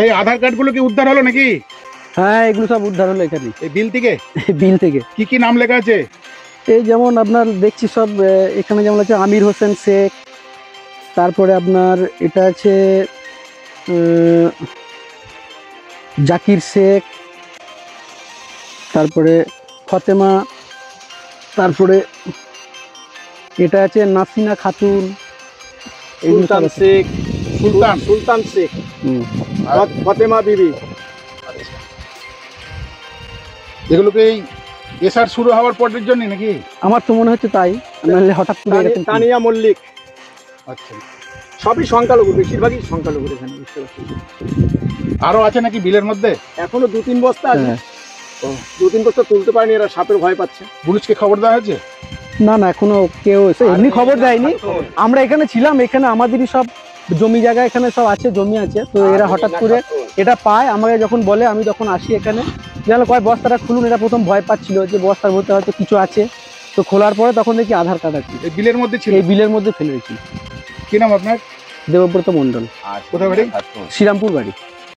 এই আধার কার্ড গুলো কি উদ্ধার হলো নাকি? হ্যাঁ, এগুলো সব উদ্ধার হলো এখানে, এই বিল থেকে? বিল থেকে। কি কি নাম লেখা আছে? এই যেমন আপনার দেখছি সব এখানে যেমন আছে আমির হোসেন শেখ, তারপরে আপনার এটা আছে জাকির শেখ, তারপরে ফতেমা, তারপরে এটা আছে নাসিনা খাতুন, সুলতান শেখ, সুলতান সুলতান শেখ, আর ফতেমা বিবি। এগুলোকে এই এসআর শুরু হওয়ার পরের জন্য নাকি? আমার তো মনে হচ্ছে তাই, নাহলে হঠাৎ করে এরকম কি? তানিয়া মল্লিক, আচ্ছা, সবই সংখ্যালঘু, বেশিরভাগই সংখ্যালঘু এখানে, বুঝতে পারছি। আরো আছে নাকি বিলের মধ্যে? এখনো 2-3 বস্তা আছে, হ্যাঁ। 2-3 বস্তা তুলতে পারেনি, এরা সাপের ভয় পাচ্ছে। পুলিশকে খবর দেওয়া হয়েছে? না না, এখনো কেউ এসে এমনি খবর দেয়নি। আমরা এখানে ছিলাম, এখানে আমাদেরই সব জমি জায়গা এখানে সব আছে, জমি আছে, তো এরা হঠাৎ করে এটা পায়, আমাকে যখন বলে আমি তখন আসি এখানে, জানো কয় বস্তাটা খুলুন, এরা প্রথম ভয় পাচ্ছিল যে বস্তার মধ্যে হয়তো কিছু আছে, তো খোলার পরে তখন দেখি আধার কার্ড আছে, এই বিলের মধ্যে ছিল? এই বিলের মধ্যে ফেলে রেখেছি। কি নাম আপনার? দেবব্রত মণ্ডল, কোথায় বাড়ি? শ্রীরামপুর বাড়ি।